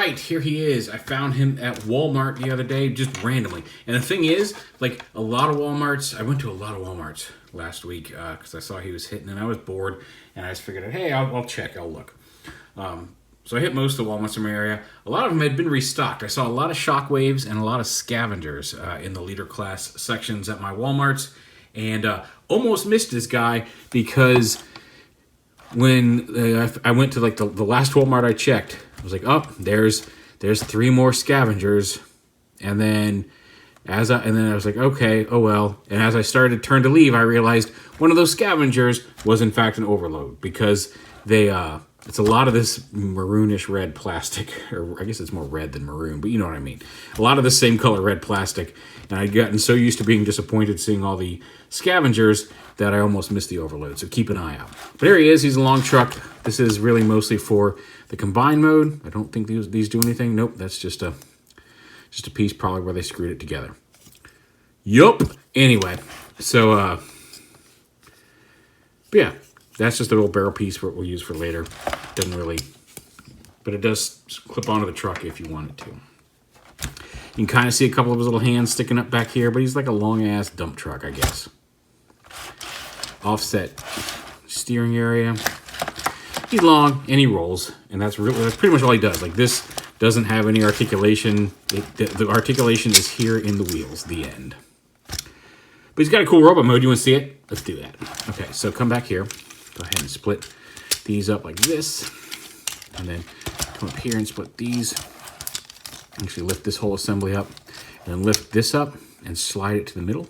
right, here he is. I found him at Walmart the other day, just randomly. And the thing is, like a lot of Walmarts, I went to a lot of Walmarts last week because I saw he was hitting, and I was bored, and I just figured, hey, I'll check, I'll look. So I hit most of the Walmarts in my area. A lot of them had been restocked. I saw a lot of Shockwaves and a lot of Scavengers in the leader class sections at my Walmarts, and almost missed this guy because when I went to like the last Walmart I checked, I was like, oh, there's 3 more Scavengers, and then I was like, okay, oh well. And as I started to turn to leave, I realized one of those Scavengers was in fact an overload because it's a lot of this maroonish red plastic, or I guess it's more red than maroon, but you know what I mean. A lot of the same color red plastic, and I'd gotten so used to being disappointed seeing all the Scavengers that I almost missed the overload, so keep an eye out. But here he is, he's a long truck. This is really mostly for the combined mode. I don't think these do anything. Nope, that's just a piece probably where they screwed it together. Yup. Anyway, so, but yeah, that's just a little barrel piece we'll use for later. Doesn't really, but it does clip onto the truck if you want it to. You can kind of see a couple of his little hands sticking up back here, but he's like a long-ass dump truck, I guess. Offset steering area. He's long, and he rolls, and that's pretty much all he does. Like, this doesn't have any articulation. The articulation is here in the wheels, the end. But he's got a cool robot mode. You want to see it? Let's do that. Okay, so come back here. Go ahead and split these up like this. And then come up here and split these. Actually lift this whole assembly up. And then lift this up and slide it to the middle.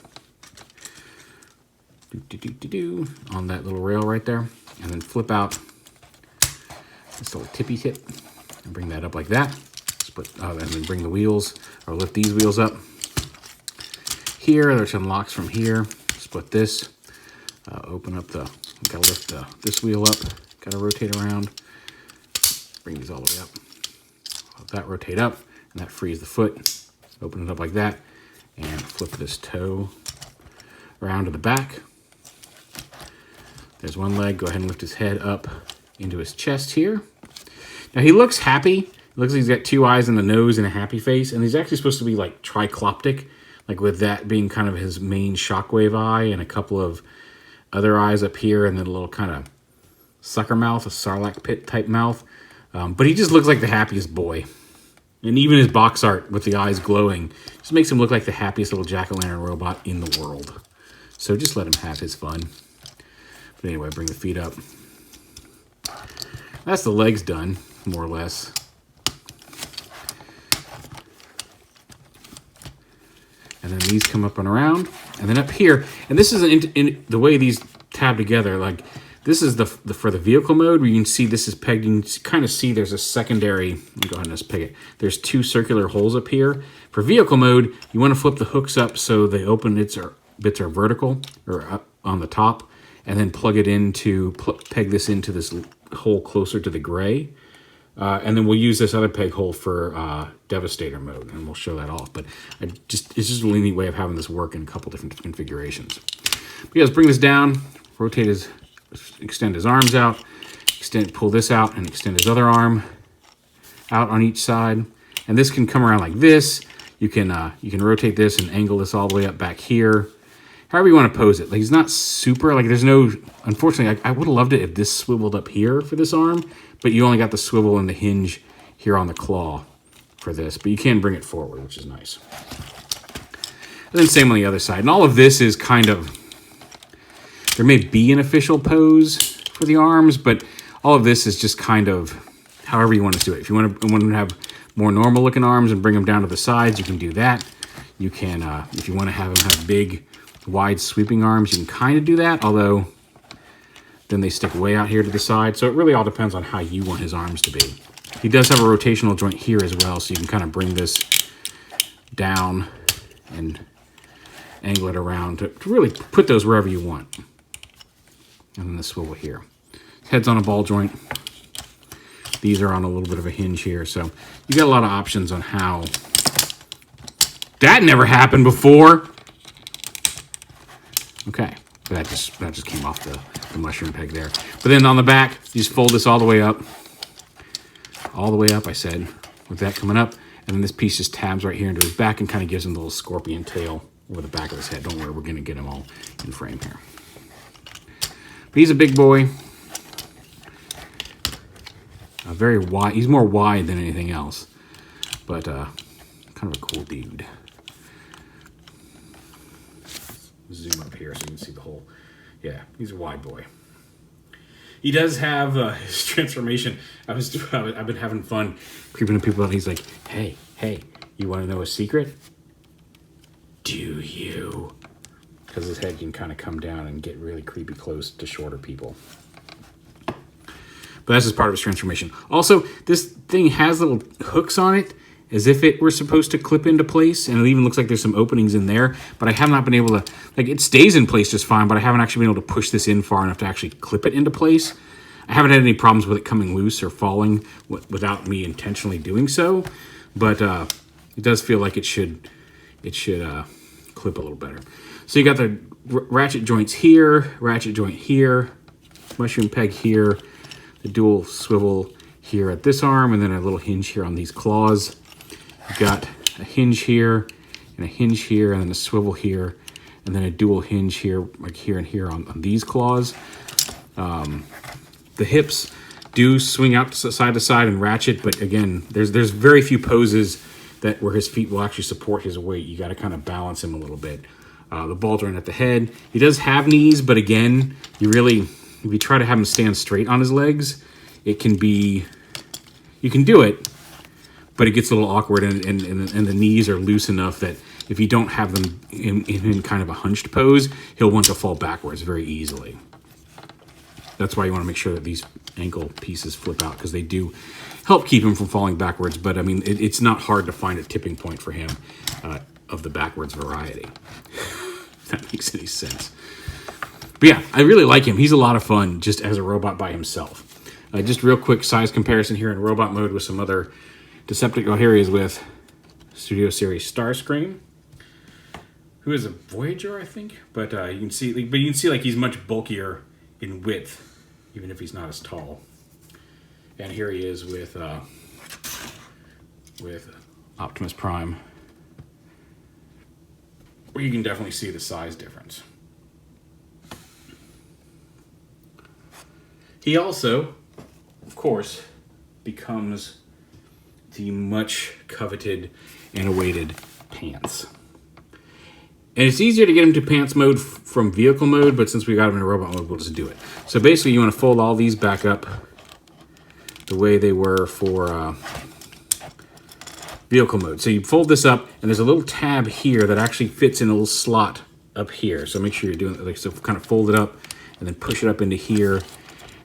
On that little rail right there. And then flip out this little tippy tip. And bring that up like that. Split, and then bring the wheels, or lift these wheels up. Here, there's unlocks from here. Split this. Open up the, gotta lift this wheel up. Gotta rotate around. Bring these all the way up. Let that rotate up, and that frees the foot. Open it up like that, and flip this toe around to the back. There's one leg. Go ahead and lift his head up into his chest here. Now he looks happy. It looks like he's got 2 eyes and a nose and a happy face, and he's actually supposed to be like tricloptic, like with that being kind of his main Shockwave eye and a couple of other eyes up here, and then a little kind of sucker mouth, a Sarlacc pit type mouth. But he just looks like the happiest boy. And even his box art with the eyes glowing just makes him look like the happiest little jack-o'-lantern robot in the world. So just let him have his fun. But anyway, bring the feet up. That's the legs done, more or less. And then these come up and around. And then up here, and this is in the way these tab together, like this is the for the vehicle mode where you can see this is pegged. You can kind of see there's a secondary, let me go ahead and just peg it. There's 2 circular holes up here. For vehicle mode, you want to flip the hooks up so the open bits are vertical or up on the top, and then plug it into, peg this into this hole closer to the gray. And then we'll use this other peg hole for Devastator mode, and we'll show that off. But it's just a really neat way of having this work in a couple different configurations. But yeah, let's bring this down, extend his arms out, pull this out, and extend his other arm out on each side. And this can come around like this. You can rotate this and angle this all the way up back here. However you want to pose it. Like, he's not super, like there's no, unfortunately, I would have loved it if this swiveled up here for this arm, but you only got the swivel and the hinge here on the claw for this, but you can bring it forward, which is nice. And then same on the other side. And all of this is kind of, there may be an official pose for the arms, but all of this is just kind of however you want to do it. If you want to have more normal looking arms and bring them down to the sides, you can do that. You can, if you want to have them have big, wide sweeping arms, you can kind of do that, although then they stick way out here to the side. So it really all depends on how you want his arms to be. He does have a rotational joint here as well, so you can kind of bring this down and angle it around to really put those wherever you want. And then the swivel here. Head's on a ball joint. These are on a little bit of a hinge here, so you got a lot of options on how. That never happened before. Okay, that just came off the mushroom peg there. But then on the back, you just fold this all the way up. All the way up, I said. with that coming up. And then this piece just tabs right here into his back and kind of gives him the little scorpion tail over the back of his head. Don't worry, we're going to get him all in frame here. But he's a big boy. Very wide. He's more wide than anything else. But kind of a cool dude. Zoom up here so you can see the whole. Yeah, he's a wide boy. He does have his transformation. I've been having fun creeping to people out. He's like, hey, you want to know a secret? Do you? Because his head can kind of come down and get really creepy close to shorter people. But that's just part of his transformation. Also, this thing has little hooks on it, as if it were supposed to clip into place, and it even looks like there's some openings in there, but I have not been able to, like, it stays in place just fine, but I haven't actually been able to push this in far enough to actually clip it into place. I haven't had any problems with it coming loose or falling without me intentionally doing so, but it does feel like it should clip a little better. So you got the ratchet joints here, ratchet joint here, mushroom peg here, the dual swivel here at this arm, and then a little hinge here on these claws. You've got a hinge here, and a hinge here, and then a swivel here, and then a dual hinge here, like here and here on these claws. The hips do swing out side to side and ratchet, but again, there's very few poses that where his feet will actually support his weight. You got to kind of balance him a little bit. The baldron at the head. He does have knees, but again, if you try to have him stand straight on his legs, it can be, you can do it, but it gets a little awkward, and the knees are loose enough that if you don't have them in kind of a hunched pose, he'll want to fall backwards very easily. That's why you want to make sure that these ankle pieces flip out, because they do help keep him from falling backwards. But I mean, it's not hard to find a tipping point for him of the backwards variety. If that makes any sense. But yeah, I really like him. He's a lot of fun just as a robot by himself. Just real quick size comparison here in robot mode with some other Decepticons. Oh, here he is with Studio Series Starscream, who is a Voyager, I think. But you can see, like he's much bulkier in width, even if he's not as tall. And here he is with Optimus Prime, where you can definitely see the size difference. He also, of course, becomes the much coveted and awaited pants. And it's easier to get him to pants mode from vehicle mode, but since we got him in robot mode, we'll just do it. So basically, you want to fold all these back up the way they were for vehicle mode. So you fold this up, and there's a little tab here that actually fits in a little slot up here. So make sure you're doing it like so. Kind of fold it up, and then push it up into here.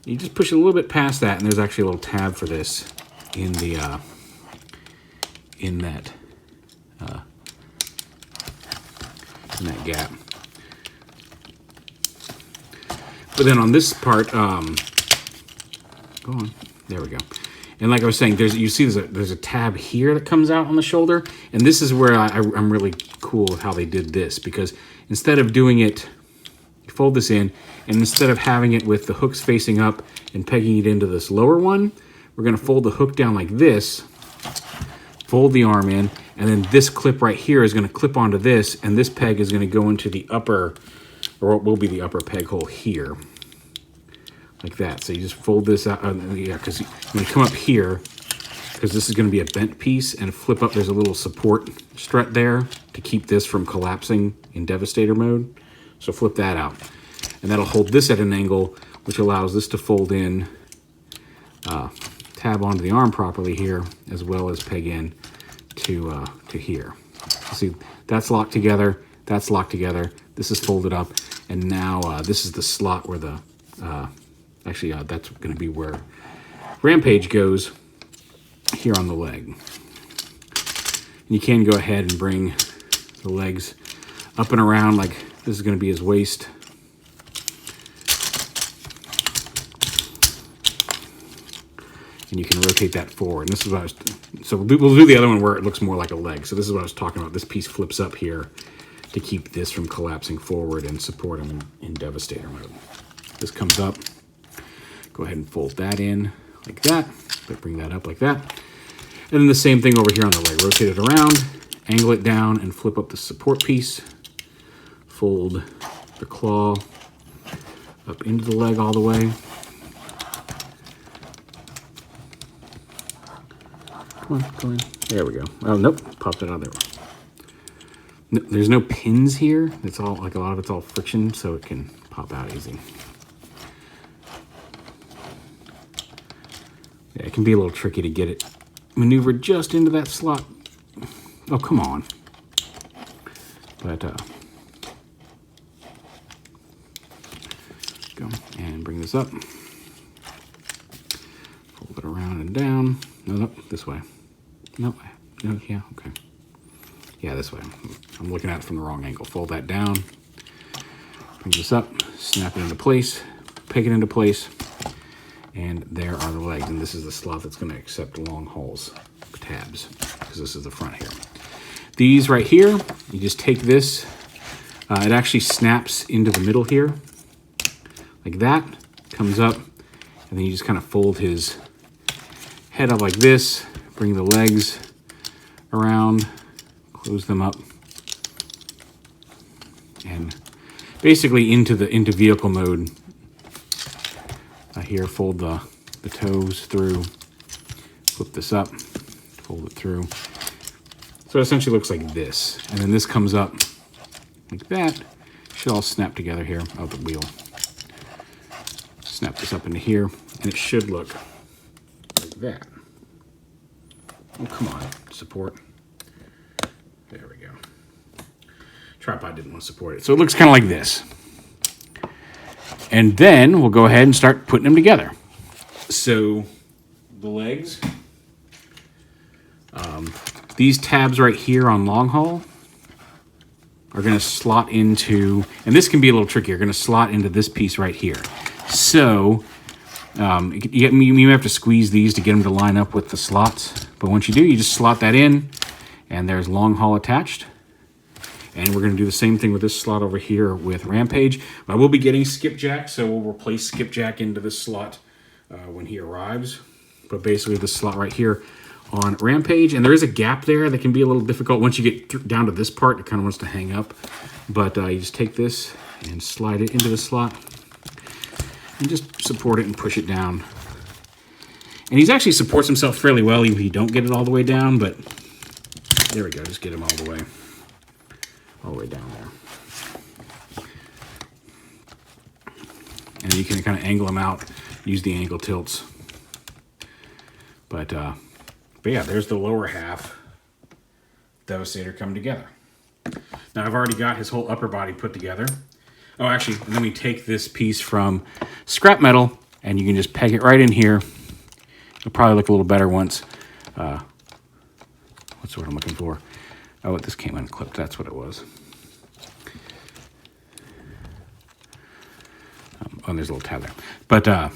You just push it a little bit past that, and there's actually a little tab for this in the in that gap. But then on this part, go on. There we go. And like I was saying, you see there's a tab here that comes out on the shoulder, and this is where I'm really cool with how they did this, because instead of doing it, you fold this in, and instead of having it with the hooks facing up and pegging it into this lower one, we're going to fold the hook down like this, fold the arm in, and then this clip right here is going to clip onto this, and this peg is going to go into the upper, or what will be the upper peg hole here, like that. So you just fold this out, yeah, because you're going to come up here, because this is going to be a bent piece, and flip up. There's a little support strut there to keep this from collapsing in Devastator mode. So flip that out, and that'll hold this at an angle, which allows this to fold in, tab onto the arm properly here, as well as peg in to here. See, that's locked together. That's locked together. This is folded up, and now this is the slot where the that's going to be where Rampage goes here on the leg. And you can go ahead and bring the legs up and around, like this is going to be his waist. And you can rotate that forward. And this is what I was, so we'll do the other one where it looks more like a leg. So this is what I was talking about. This piece flips up here to keep this from collapsing forward and support him in Devastator mode. This comes up. Go ahead and fold that in like that. But bring that up like that. And then the same thing over here on the leg. Rotate it around, angle it down, and flip up the support piece. Fold the claw up into the leg all the way. Come on. There we go. Oh, nope. Popped it out there. No, there's no pins here. It's all, like a lot of it's all friction, so it can pop out easy. Yeah, it can be a little tricky to get it maneuvered just into that slot. Oh, come on. But, go and bring this up. Fold it around and down. No, this way. No, yeah, okay. Yeah, this way. I'm looking at it from the wrong angle. Fold that down. Bring this up. Snap it into place. Peg it into place. And there are the legs. And this is the slot that's going to accept long hauls tabs, because this is the front here. These right here, you just take this. It actually snaps into the middle here. Like that. Comes up. And then you just kind of fold his head up like this. Bring the legs around. Close them up. And basically into vehicle mode. Here, fold the toes through, flip this up, fold it through. So it essentially looks like this. And then this comes up like that. Should all snap together here out the wheel. Snap this up into here, and it should look like that. Oh, come on, support. There we go. Tripod didn't want to support it. So it looks kind of like this. And then we'll go ahead and start putting them together. So the legs, these tabs right here on long haul are going to slot into, and this can be a little tricky, are going to slot into this piece right here. So you may have to squeeze these to get them to line up with the slots. But once you do, you just slot that in, and there's long haul attached. And we're going to do the same thing with this slot over here with Rampage. I will be getting Skipjack, so we'll replace Skipjack into this slot when he arrives. But basically this slot right here on Rampage. And there is a gap there that can be a little difficult. Once you get down to this part, it kind of wants to hang up. But you just take this and slide it into the slot. And just support it and push it down. And he actually supports himself fairly well, even if you don't get it all the way down. But there we go, just get him all the way down there. And you can kind of angle them out, use the ankle tilts. But yeah, there's the lower half Devastator coming together. Now I've already got his whole upper body put together. Oh, actually, let me take this piece from scrap metal, and you can just peg it right in here. It'll probably look a little better once. What's what I'm looking for? Oh, this came unclipped. That's what it was. Oh, there's a little tab there. But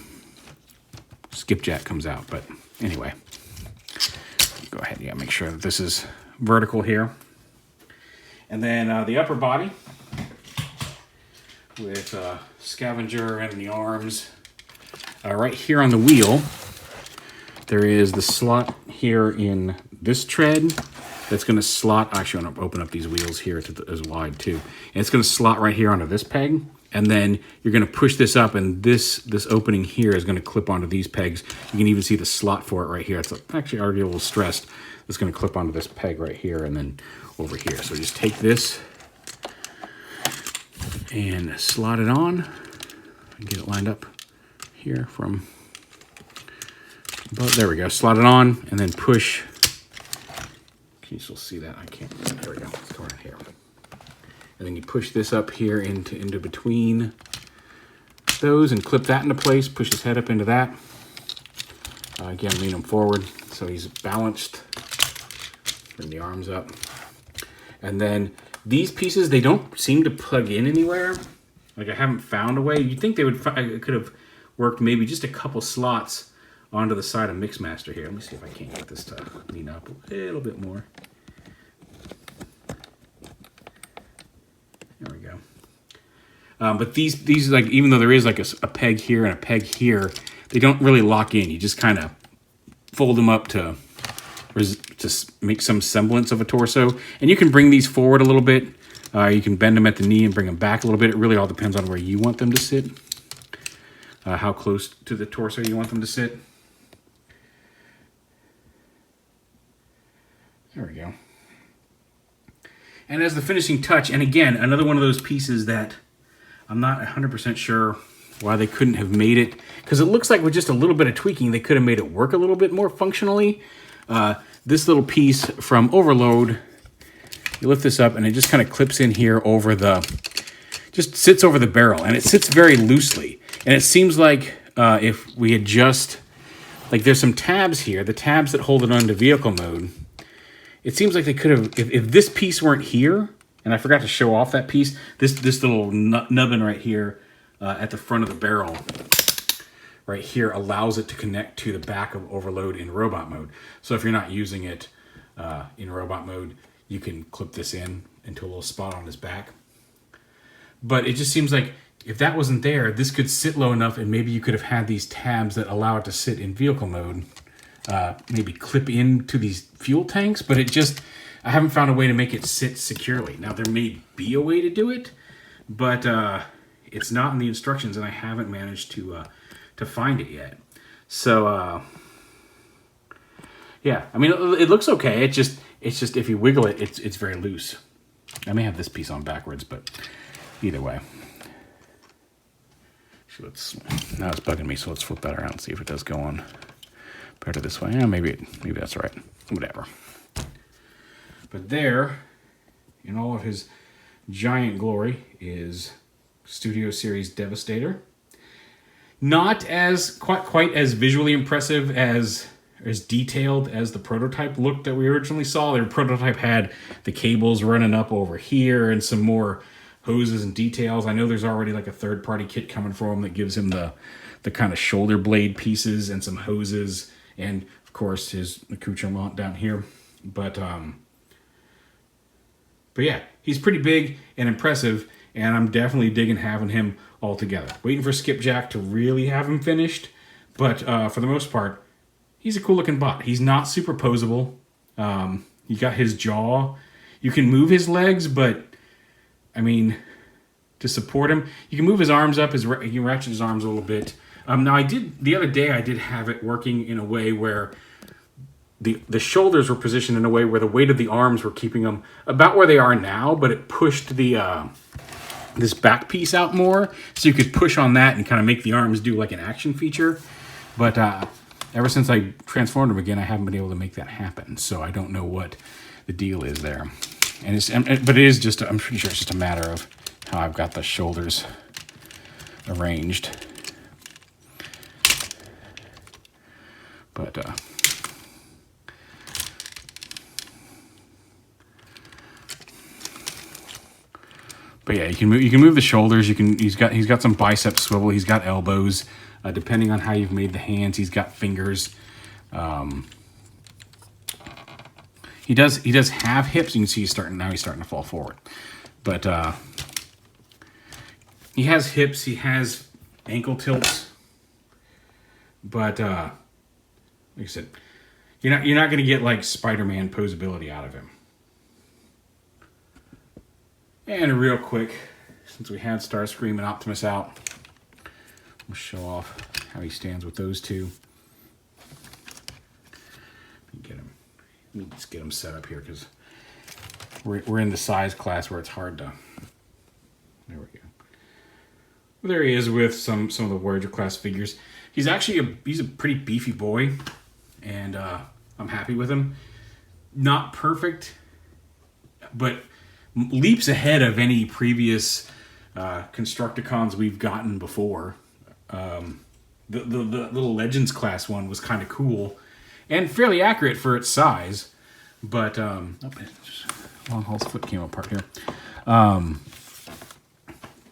Skipjack comes out. But anyway, go ahead. Yeah, make sure that this is vertical here. And then the upper body with Scavenger and the arms. Right here on the wheel, there is the slot here in this tread. That's going to slot, actually I'm going to open up these wheels here as wide too. And it's going to slot right here onto this peg. And then you're going to push this up, and this opening here is going to clip onto these pegs. You can even see the slot for it right here. It's actually already a little stressed. It's going to clip onto this peg right here and then over here. So just take this and slot it on and get it lined up here from above. There we go. Slot it on and then push. Can you still see that? I can't. There we go. Let's go right here. And then you push this up here into between those and clip that into place. Push his head up into that. Again, lean him forward so he's balanced. Bring the arms up. And then these pieces, they don't seem to plug in anywhere. Like I haven't found a way. You'd think they would. It could have worked maybe just a couple slots onto the side of Mixmaster here. Let me see if I can't get this to lean up a little bit more. There we go. But these like, even though there is like a peg here and a peg here, they don't really lock in. You just kind of fold them up to to make some semblance of a torso. And you can bring these forward a little bit. You can bend them at the knee and bring them back a little bit. It really all depends on where you want them to sit. How close to the torso you want them to sit. There we go. And as the finishing touch, and again, another one of those pieces that I'm not 100% sure why they couldn't have made it, because it looks like with just a little bit of tweaking, they could have made it work a little bit more functionally. This little piece from Overload, you lift this up and it just kind of clips in here over just sits over the barrel, and it sits very loosely. And it seems like if we adjust, like there's some tabs here, the tabs that hold it onto vehicle mode. It seems like they could have, if this piece weren't here, and I forgot to show off that piece, this little nubbin right here at the front of the barrel, right here, allows it to connect to the back of Overload in robot mode. So if you're not using it in robot mode, you can clip this into a little spot on his back. But it just seems like if that wasn't there, this could sit low enough, and maybe you could have had these tabs that allow it to sit in vehicle mode. Maybe clip into these fuel tanks, but I haven't found a way to make it sit securely. Now, there may be a way to do it, but it's not in the instructions, and I haven't managed to find it yet. So, yeah, I mean, it looks okay. It's just if you wiggle it, it's very loose. I may have this piece on backwards, but either way. So now it's bugging me, so let's flip that around and see if it does go on better this way. Yeah, maybe that's right. Whatever. But there, in all of his giant glory, is Studio Series Devastator. Not as quite as visually impressive as detailed as the prototype looked that we originally saw. The prototype had the cables running up over here and some more hoses and details. I know there's already like a third-party kit coming for him that gives him the kind of shoulder blade pieces and some hoses, and of course his accoutrement down here. But yeah, he's pretty big and impressive, and I'm definitely digging having him all together. Waiting for Skipjack to really have him finished, but for the most part, he's a cool looking bot. He's not super posable. You got his jaw. You can move his legs, but I mean, to support him, you can move his arms up. You can ratchet his arms a little bit. Now, the other day I did have it working in a way where the shoulders were positioned in a way where the weight of the arms were keeping them about where they are now, but it pushed this back piece out more, so you could push on that and kind of make the arms do like an action feature. But ever since I transformed them again, I haven't been able to make that happen. So I don't know what the deal is there. But it is just, I'm pretty sure it's just a matter of how I've got the shoulders arranged. But yeah, you can move the shoulders. He's got some bicep swivel. He's got elbows. Depending on how you've made the hands, he's got fingers. He does have hips. You can see he's starting to fall forward. But he has hips. He has ankle tilts. But like I said, you're not going to get like Spider-Man posability out of him. And real quick, since we had Starscream and Optimus out, we'll show off how he stands with those two. Let me just get him set up here because we're in the size class where it's hard to. There we go. Well, there he is with some of the Voyager class figures. He's actually he's a pretty beefy boy, and I'm happy with him. Not perfect, but leaps ahead of any previous Constructicons we've gotten before. The little Legends class one was kind of cool and fairly accurate for its size, but Longhaul's foot came apart here.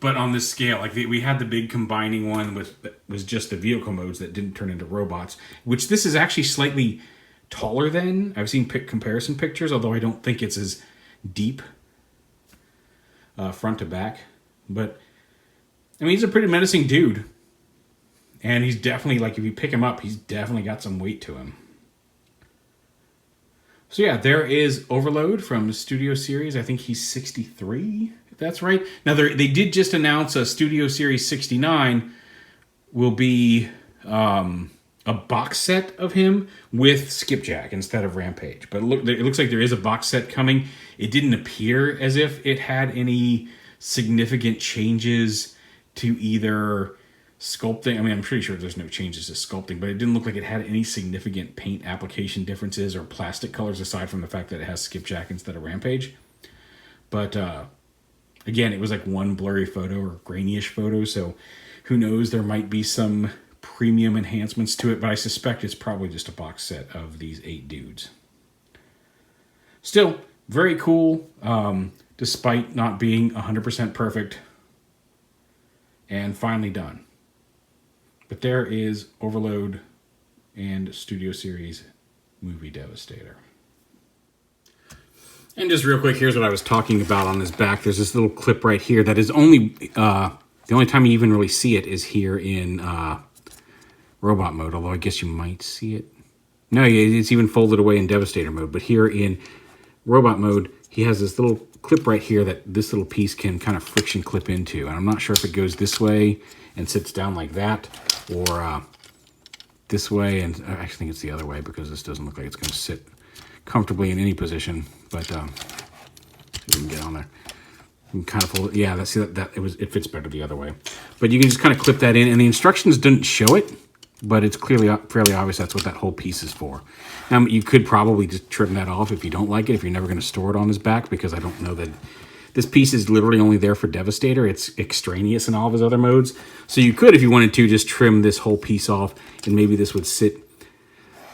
But on this scale, like we had the big combining one that was just the vehicle modes that didn't turn into robots, which this is actually slightly taller than. I've seen comparison pictures, although I don't think it's as deep front to back. But I mean, he's a pretty menacing dude, and he's definitely, like, if you pick him up, he's definitely got some weight to him. So yeah, there is Overload from the Studio Series. I think he's 63, if that's right. Now they did just announce a Studio Series 69 will be a box set of him with Skipjack instead of Rampage. But it looks like there is a box set coming. It didn't appear as if it had any significant changes to either sculpting. I mean, I'm pretty sure there's no changes to sculpting, but it didn't look like it had any significant paint application differences or plastic colors aside from the fact that it has Skipjack instead of Rampage. But again, it was like one blurry photo or grainy-ish photo, so who knows, there might be some premium enhancements to it, but I suspect it's probably just a box set of these 8 dudes. Still, very cool, despite not being 100% perfect, and finally done. But there is Overload and Studio Series Movie Devastator. And just real quick, here's what I was talking about on his back. There's this little clip right here that is only, the only time you even really see it is here in robot mode, although I guess you might see it. No, it's even folded away in Devastator mode, but here in robot mode, he has this little clip right here that this little piece can kind of friction clip into. And I'm not sure if it goes this way and sits down like that, or this way, and I actually think it's the other way because this doesn't look like it's going to sit comfortably in any position. But see if we can get on there. You can kind of fold it. Yeah, that's it fits better the other way. But you can just kind of clip that in, and the instructions didn't show it, but it's clearly fairly obvious that's what that whole piece is for. Now, you could probably just trim that off if you don't like it, if you're never going to store it on his back, because I don't know that this piece is literally only there for Devastator. It's extraneous in all of his other modes. So you could, if you wanted to, just trim this whole piece off, and maybe this would sit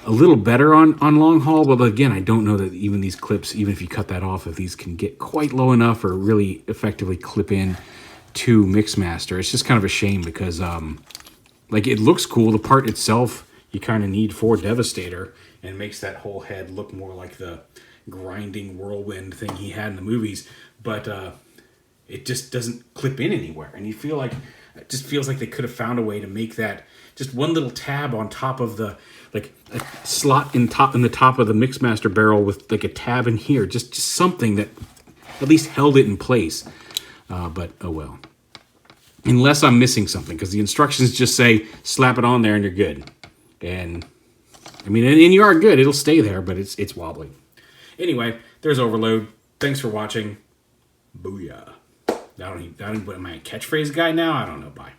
a little better on long haul. But again, I don't know that even these clips, even if you cut that off, if these can get quite low enough or really effectively clip in to Mixmaster. It's just kind of a shame because like, it looks cool. The part itself you kind of need for Devastator, and makes that whole head look more like the grinding whirlwind thing he had in the movies. But it just doesn't clip in anywhere. And you feel like, it just feels like they could have found a way to make that just one little tab on top of the, like a slot in the top of the Mixmaster barrel with like a tab in here. Just something that at least held it in place. But oh well. Unless I'm missing something, because the instructions just say slap it on there and you're good. And I mean, and you are good. It'll stay there, but it's wobbly. Anyway, there's Overload. Thanks for watching. Booyah. Am I a catchphrase guy now? I don't know. Bye.